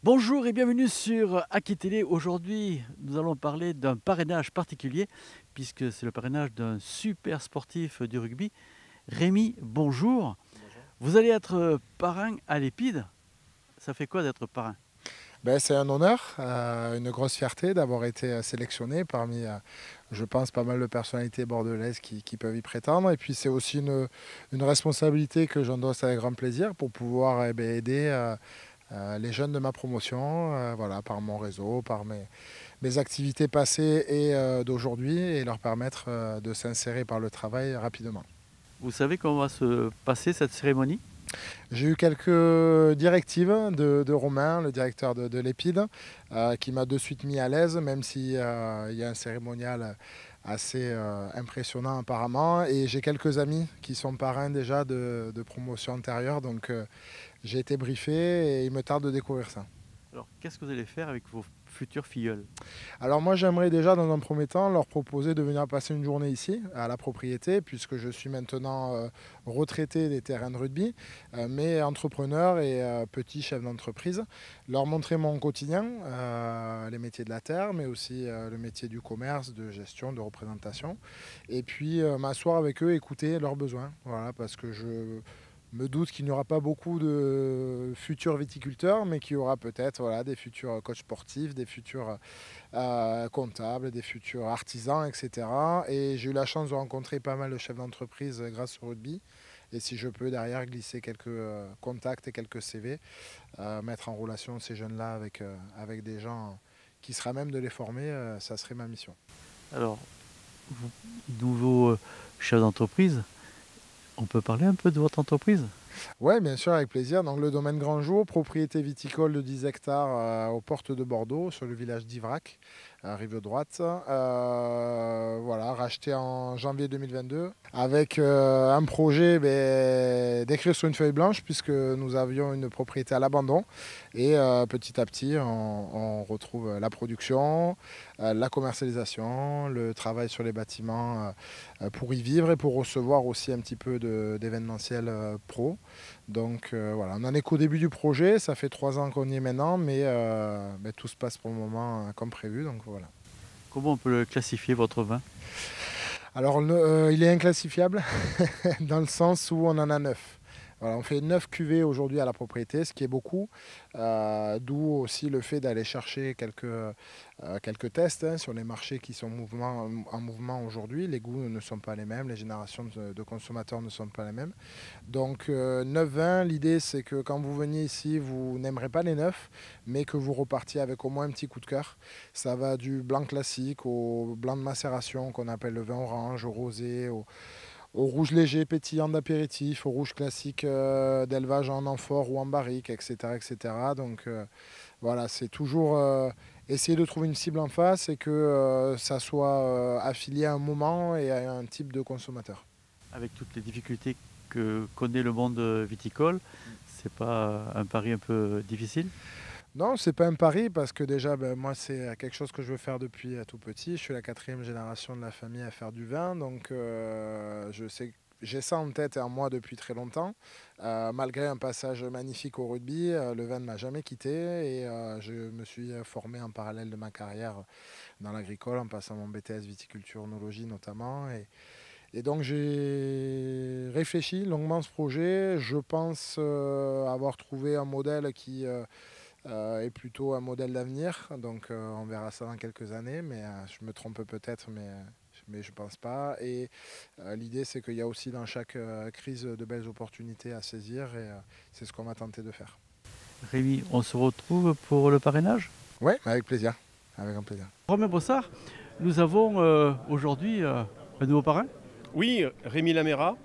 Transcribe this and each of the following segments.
Bonjour et bienvenue sur Aki Télé. Aujourd'hui, nous allons parler d'un parrainage particulier, puisque c'est le parrainage d'un super sportif du rugby. Rémi, bonjour. Bonjour. Vous allez être parrain à l'Épide. Ça fait quoi d'être parrain? C'est un honneur, une grosse fierté d'avoir été sélectionné parmi, je pense, pas mal de personnalités bordelaises qui peuvent y prétendre. Et puis c'est aussi une responsabilité que j'endosse avec grand plaisir pour pouvoir aider les jeunes de ma promotion, voilà, par mon réseau, par mes activités passées et d'aujourd'hui, et leur permettre de s'insérer par le travail rapidement. Vous savez comment va se passer cette cérémonie? J'ai eu quelques directives de Romain, le directeur de l'Épide, qui m'a de suite mis à l'aise, même s'il y a un cérémonial assez impressionnant apparemment. Et j'ai quelques amis qui sont parrains déjà de promotion antérieure, donc j'ai été briefé et il me tarde de découvrir ça. Alors, qu'est-ce que vous allez faire avec vos futurs filleuls? Alors moi j'aimerais déjà dans un premier temps leur proposer de venir passer une journée ici à la propriété, puisque je suis maintenant retraité des terrains de rugby, mais entrepreneur et petit chef d'entreprise. Leur montrer mon quotidien, les métiers de la terre, mais aussi le métier du commerce, de gestion, de représentation. Et puis m'asseoir avec eux, écouter leurs besoins. Voilà, parce que je me doute qu'il n'y aura pas beaucoup de futurs viticulteurs, mais qu'il y aura peut-être voilà, des futurs coachs sportifs, des futurs comptables, des futurs artisans, etc. Et j'ai eu la chance de rencontrer pas mal de chefs d'entreprise grâce au rugby. Et si je peux derrière glisser quelques contacts et quelques CV, mettre en relation ces jeunes-là avec des gens qui seraient à même de les former, ça serait ma mission. Alors, vous, nouveau chef d'entreprise, on peut parler un peu de votre entreprise? Oui, bien sûr, avec plaisir. Donc, le domaine Grand Jour, propriété viticole de 10 hectares aux portes de Bordeaux, sur le village d'Ivrac, à rive droite. Voilà, racheté en janvier 2022, avec un projet d'écrire sur une feuille blanche, puisque nous avions une propriété à l'abandon. Et petit à petit, on retrouve la production, la commercialisation, le travail sur les bâtiments pour y vivre et pour recevoir aussi un petit peu d'événementiel pro. Donc voilà, on en est qu'au début du projet, ça fait 3 ans qu'on y est maintenant, mais tout se passe pour le moment comme prévu, donc voilà. Comment on peut le classifier, votre vin? Alors il est inclassifiable dans le sens où on en a 9. Voilà, on fait 9 cuvées aujourd'hui à la propriété, ce qui est beaucoup, d'où aussi le fait d'aller chercher quelques tests sur les marchés qui sont en mouvement aujourd'hui. Les goûts ne sont pas les mêmes, les générations de consommateurs ne sont pas les mêmes. Donc 9 vins, l'idée c'est que quand vous veniez ici, vous n'aimerez pas les 9, mais que vous repartiez avec au moins un petit coup de cœur. Ça va du blanc classique au blanc de macération qu'on appelle le vin orange, au rosé, au rouge léger pétillant d'apéritif, au rouge classique d'élevage en amphore ou en barrique, etc. etc. Donc voilà, c'est toujours essayer de trouver une cible en face et que ça soit affilié à un moment et à un type de consommateur. Avec toutes les difficultés que connaît le monde viticole, c'est pas un pari un peu difficile? Non, c'est pas un pari parce que déjà, moi, c'est quelque chose que je veux faire depuis tout petit. Je suis la quatrième génération de la famille à faire du vin, donc je sais, j'ai ça en tête et en moi depuis très longtemps. Malgré un passage magnifique au rugby, le vin ne m'a jamais quitté et je me suis formé en parallèle de ma carrière dans l'agricole en passant mon BTS viticulture onologie notamment. Et donc j'ai réfléchi longuement à ce projet. Je pense avoir trouvé un modèle qui est plutôt un modèle d'avenir. Donc on verra ça dans quelques années, mais je me trompe peut-être, mais je pense pas. Et l'idée, c'est qu'il y a aussi dans chaque crise de belles opportunités à saisir, et c'est ce qu'on va tenter de faire. Rémi, on se retrouve pour le parrainage? Oui, avec plaisir, avec un plaisir. Romain Brossard, nous avons aujourd'hui un nouveau parrain. Oui, Rémi Laméra,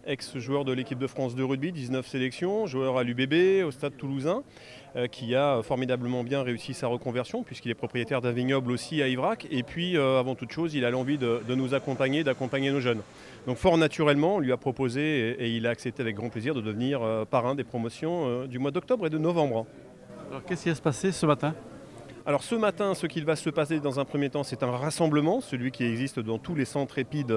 ex-joueur de l'équipe de France de rugby, 19 sélections, joueur à l'UBB, au Stade Toulousain, qui a formidablement bien réussi sa reconversion, puisqu'il est propriétaire d'un vignoble aussi à Ivrac. Et puis, avant toute chose, il a l'envie de nous accompagner, d'accompagner nos jeunes. Donc fort naturellement, on lui a proposé, et il a accepté avec grand plaisir, de devenir parrain des promotions du mois d'octobre et de novembre. Alors qu'est-ce qui va se passer ce matin? Alors ce matin, ce qu'il va se passer dans un premier temps, c'est un rassemblement, celui qui existe dans tous les centres épides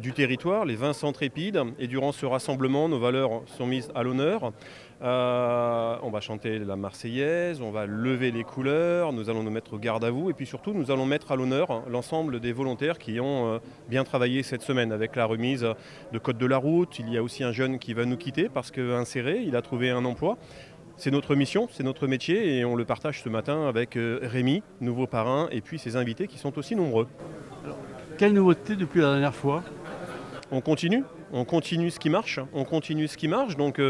du territoire, les 20 centres épides. Et durant ce rassemblement, nos valeurs sont mises à l'honneur. On va chanter la Marseillaise, on va lever les couleurs, nous allons nous mettre au garde à vous et puis surtout nous allons mettre à l'honneur l'ensemble des volontaires qui ont bien travaillé cette semaine avec la remise de code de la route. Il y a aussi un jeune qui va nous quitter parce qu'inséré, il a trouvé un emploi. C'est notre mission, c'est notre métier et on le partage ce matin avec Rémi, nouveau parrain, et puis ses invités qui sont aussi nombreux. Alors, quelle nouveauté depuis la dernière fois? On continue ce qui marche, Donc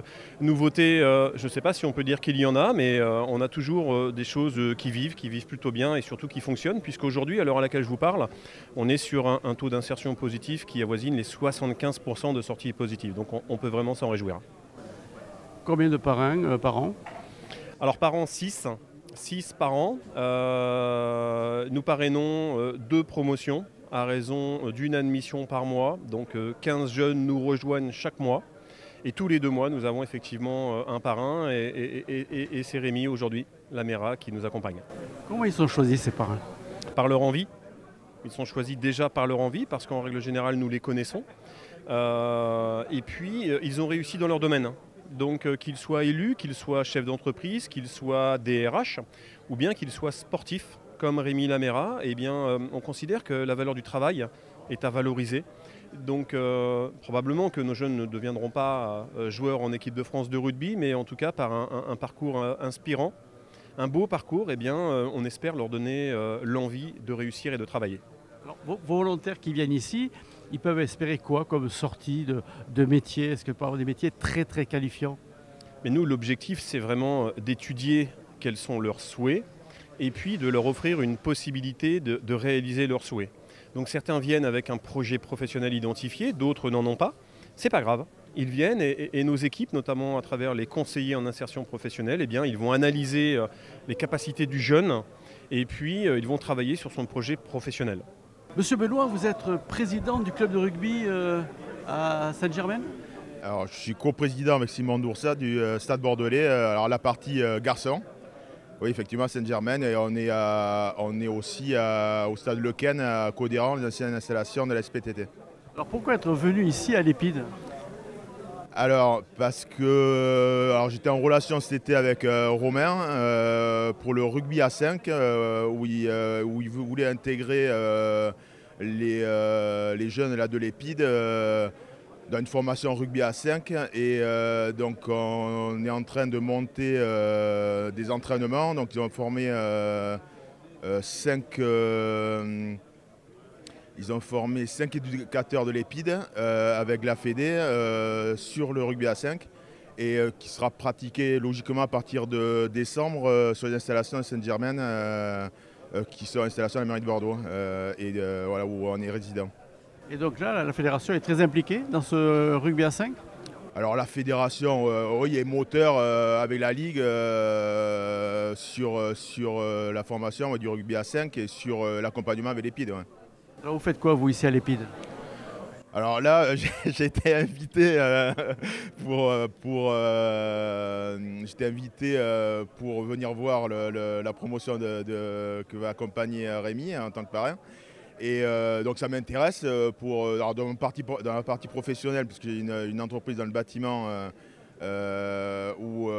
nouveauté, je ne sais pas si on peut dire qu'il y en a, mais on a toujours des choses qui vivent plutôt bien et surtout qui fonctionnent, puisqu'aujourd'hui, à l'heure à laquelle je vous parle, on est sur un taux d'insertion positif qui avoisine les 75% de sorties positives. Donc on peut vraiment s'en réjouir. Combien de parrains par an? Alors par an, 6 par an. Nous parrainons 2 promotions à raison d'une admission par mois. Donc 15 jeunes nous rejoignent chaque mois. Et tous les 2 mois, nous avons effectivement un parrain et c'est Rémi aujourd'hui, Lamera, qui nous accompagne. Comment ils sont choisis ces parrains? Par leur envie. Ils sont choisis déjà par leur envie parce qu'en règle générale, nous les connaissons. Et puis, ils ont réussi dans leur domaine. Donc qu'ils soient élus, qu'ils soient chefs d'entreprise, qu'ils soient DRH ou bien qu'ils soient sportifs comme Rémi Lamera, eh bien, on considère que la valeur du travail est à valoriser. Donc probablement que nos jeunes ne deviendront pas joueurs en équipe de France de rugby, mais en tout cas par un parcours inspirant, un beau parcours, eh bien, on espère leur donner l'envie de réussir et de travailler. Alors, vos volontaires qui viennent ici, ils peuvent espérer quoi comme sortie de métier? Est-ce que peut avoir des métiers très très qualifiants? Mais nous, l'objectif, c'est vraiment d'étudier quels sont leurs souhaits et puis de leur offrir une possibilité de réaliser leurs souhaits. Donc certains viennent avec un projet professionnel identifié, d'autres n'en ont pas. C'est pas grave. Ils viennent et nos équipes, notamment à travers les conseillers en insertion professionnelle, eh bien, ils vont analyser les capacités du jeune et puis ils vont travailler sur son projet professionnel. Monsieur Benoît, vous êtes président du club de rugby à Saint-Germain? Alors, je suis coprésident avec Simon Doursat du Stade Bordelais, alors la partie garçon. Oui, effectivement, à Saint-Germain. Et on est aussi au Stade Le Ken à Codéran, les anciennes installations de la SPTT. Alors pourquoi être venu ici à l'Épide? Alors, parce que j'étais en relation cet été avec Romain pour le rugby à 5, où il voulait intégrer les jeunes là, de l'Épide dans une formation rugby à 5. Et donc, on est en train de monter des entraînements. Donc, ils ont formé 5... Ils ont formé 5 éducateurs de l'Épide avec la Fédé sur le rugby à 5 et qui sera pratiqué logiquement à partir de décembre sur les installations de Saint-Germain qui sont installations à la mairie de Bordeaux voilà, où on est résident. Et donc là, la fédération est très impliquée dans ce rugby à 5? Alors la fédération, oui, est moteur avec la Ligue sur la formation du rugby à 5 et sur l'accompagnement avec l'Épide. Ouais. Alors vous faites quoi vous ici à l'Épide? Alors là, j'ai été invité pour venir voir la promotion que va accompagner Rémi en tant que parrain. Et donc ça m'intéresse dans la partie professionnelle, parce que j'ai une entreprise dans le bâtiment où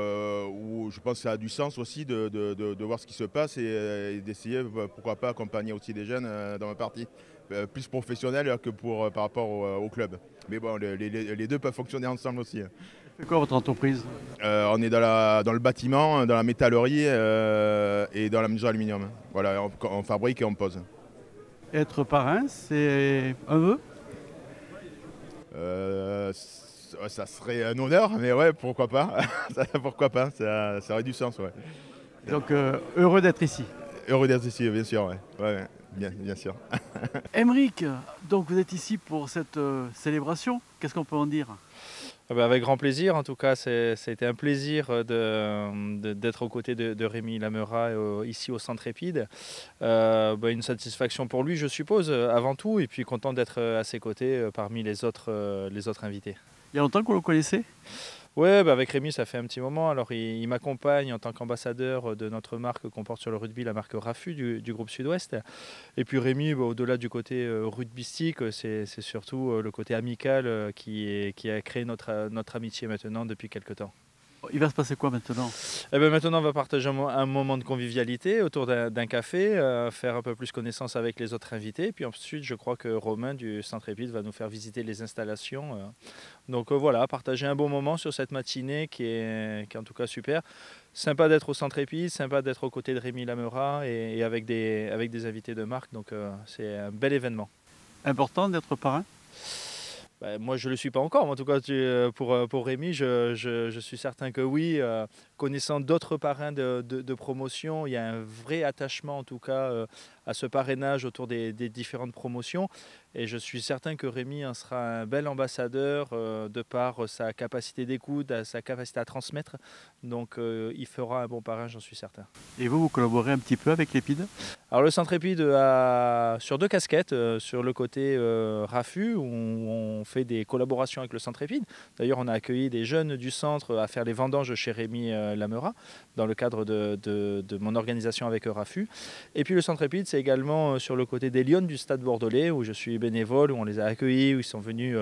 je pense que ça a du sens aussi de voir ce qui se passe et d'essayer, pourquoi pas, accompagner aussi des jeunes dans ma partie. Plus professionnelle que par rapport au club. Mais bon, les deux peuvent fonctionner ensemble aussi. C'est quoi votre entreprise? On est dans le bâtiment, dans la métallerie et dans la mesure aluminium. Voilà, on fabrique et on pose. Être parrain, c'est un vœu? Ça serait un honneur, mais ouais, pourquoi pas. Pourquoi pas, ça aurait du sens. Ouais. Donc heureux d'être ici? Heureux d'être ici, bien sûr. Ouais, bien sûr. Aymeric, donc vous êtes ici pour cette célébration. Qu'est-ce qu'on peut en dire? Avec grand plaisir, en tout cas, ça a été un plaisir d'être aux côtés de Rémi Lamera ici au Centre Épide. Une satisfaction pour lui, je suppose, avant tout, et puis content d'être à ses côtés parmi les autres invités. Il y a longtemps que vous le connaissez? Ouais, bah avec Rémi, ça fait un petit moment. Alors, il m'accompagne en tant qu'ambassadeur de notre marque qu'on porte sur le rugby, la marque Rafu du groupe Sud-Ouest. Et puis Rémi, bah, au-delà du côté rugbystique, c'est surtout le côté amical qui a créé notre amitié maintenant depuis quelques temps. Il va se passer quoi maintenant? Eh ben maintenant, on va partager un moment de convivialité autour d'un café, faire un peu plus connaissance avec les autres invités. Puis ensuite, je crois que Romain du Centre Épide va nous faire visiter les installations. Donc voilà, partager un bon moment sur cette matinée qui est en tout cas super. Sympa d'être au Centre Épide, sympa d'être aux côtés de Rémi Lamera et avec des invités de marque. Donc c'est un bel événement. Important d'être parrain? Ben, moi, je ne le suis pas encore. En tout cas, pour Rémi, je suis certain que oui. Connaissant d'autres parrains de promotion, il y a un vrai attachement, en tout cas, à ce parrainage autour des différentes promotions. Et je suis certain que Rémi en sera un bel ambassadeur de par sa capacité d'écoute, sa capacité à transmettre. Donc, il fera un bon parrain, j'en suis certain. Et vous collaborez un petit peu avec l'Épide? Alors le Centre Épide a sur deux casquettes, sur le côté Rafu où on fait des collaborations avec le Centre Épide. D'ailleurs on a accueilli des jeunes du centre à faire les vendanges chez Rémi Lamera dans le cadre de mon organisation avec Rafu. Et puis le Centre Épide c'est également sur le côté des Lyonnes du Stade Bordelais où je suis bénévole, où on les a accueillis, où ils sont venus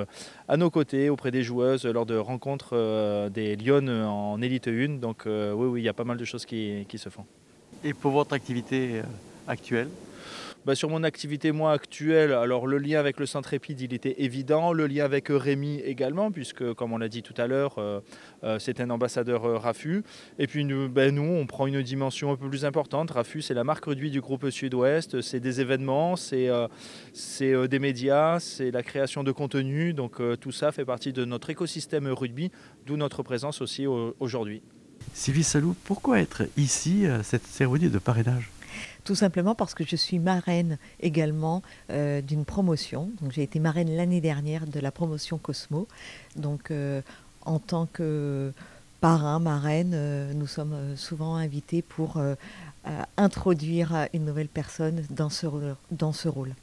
à nos côtés auprès des joueuses lors de rencontres des Lyonnes en élite 1. Donc oui, il y a pas mal de choses qui se font. Et pour votre activité actuelle? Bah, sur mon activité moi actuelle, alors le lien avec le Centre Épide il était évident, le lien avec Rémi également puisque comme on l'a dit tout à l'heure c'est un ambassadeur Rafu et puis nous on prend une dimension un peu plus importante. Rafu c'est la marque rugby du groupe Sud-Ouest, c'est des événements, c'est des médias, c'est la création de contenu, donc tout ça fait partie de notre écosystème rugby, d'où notre présence aussi aujourd'hui. Sylvie Salou, pourquoi être ici à cette cérémonie de parrainage? Tout simplement parce que je suis marraine également d'une promotion. Donc, j'ai été marraine l'année dernière de la promotion Cosmo. Donc en tant que parrain, marraine, nous sommes souvent invités pour introduire une nouvelle personne dans ce rôle.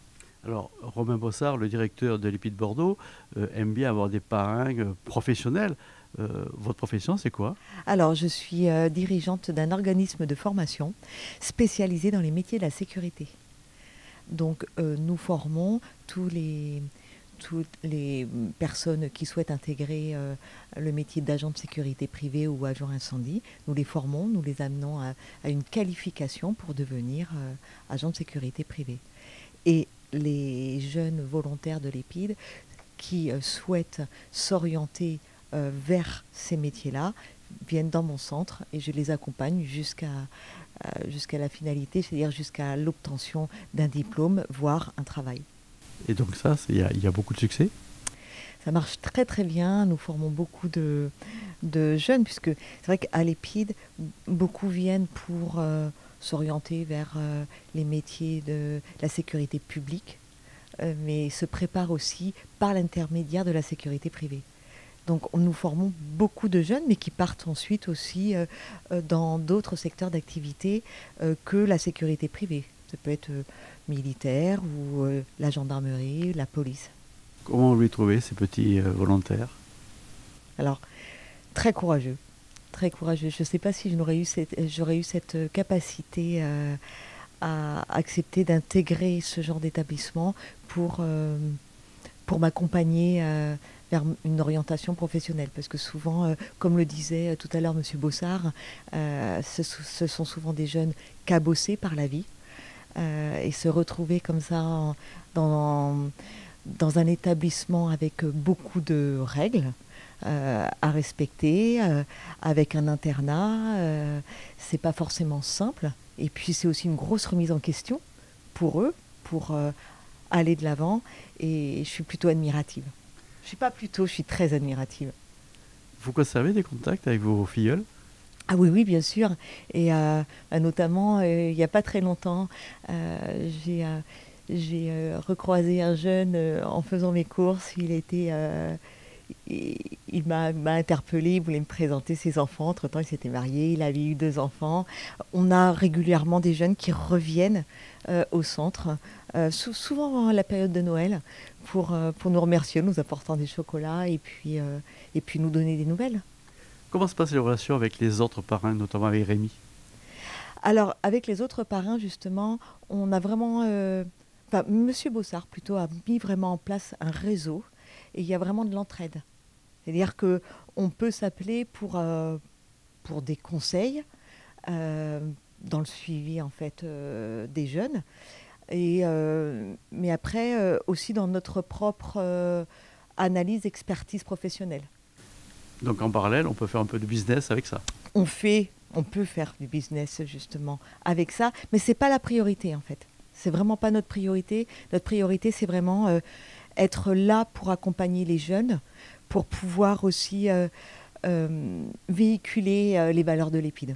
Alors, Romain Bossard, le directeur de l'Épide Bordeaux, aime bien avoir des parrains professionnels. Votre profession, c'est quoi? Alors, je suis dirigeante d'un organisme de formation spécialisé dans les métiers de la sécurité. Donc, nous formons toutes les personnes qui souhaitent intégrer le métier d'agent de sécurité privée ou agent incendie. Nous les formons, nous les amenons à une qualification pour devenir agent de sécurité privée. Et les jeunes volontaires de l'Épide qui souhaitent s'orienter vers ces métiers-là viennent dans mon centre et je les accompagne jusqu'à la finalité, c'est-à-dire jusqu'à l'obtention d'un diplôme, voire un travail. Et donc ça, il y a beaucoup de succès? Ça marche très très bien, nous formons beaucoup de jeunes, puisque c'est vrai qu'à l'Épide, beaucoup viennent pour s'orienter vers les métiers de la sécurité publique, mais se préparent aussi par l'intermédiaire de la sécurité privée. Donc nous formons beaucoup de jeunes, mais qui partent ensuite aussi dans d'autres secteurs d'activité que la sécurité privée. Ça peut être militaire ou la gendarmerie, la police. Comment lui trouver ces petits volontaires? Alors, très courageux. Très courageux. Je ne sais pas si j'aurais eu cette capacité à accepter d'intégrer ce genre d'établissement pour m'accompagner vers une orientation professionnelle. Parce que souvent, comme le disait tout à l'heure M. Bossard, ce sont souvent des jeunes cabossés par la vie. Et se retrouver comme ça dans un établissement avec beaucoup de règles à respecter, avec un internat, c'est pas forcément simple. Et puis c'est aussi une grosse remise en question pour eux, pour aller de l'avant. Et je suis plutôt admirative. Je suis très admirative. Vous conservez des contacts avec vos filleuls? Ah oui, bien sûr. Et notamment, il n'y a pas très longtemps, j'ai recroisé un jeune en faisant mes courses. Il m'a interpellée, il voulait me présenter ses enfants. Entre-temps, il s'était marié, il avait eu 2 enfants. On a régulièrement des jeunes qui reviennent au centre, souvent à la période de Noël, pour nous remercier, nous apportant des chocolats et puis nous donner des nouvelles. Comment se passent les relations avec les autres parrains, notamment avec Rémi? Alors, avec les autres parrains, justement, on a vraiment... Monsieur Bossard, plutôt, a mis vraiment en place un réseau et il y a vraiment de l'entraide. C'est-à-dire qu'on peut s'appeler pour des conseils dans le suivi, en fait, des jeunes. Mais après, aussi dans notre propre analyse, expertise professionnelle. Donc en parallèle, on peut faire un peu de business avec ça. On peut faire du business justement avec ça, mais c'est pas la priorité en fait. C'est vraiment pas notre priorité. Notre priorité, c'est vraiment être là pour accompagner les jeunes, pour pouvoir aussi véhiculer les valeurs de l'EPID.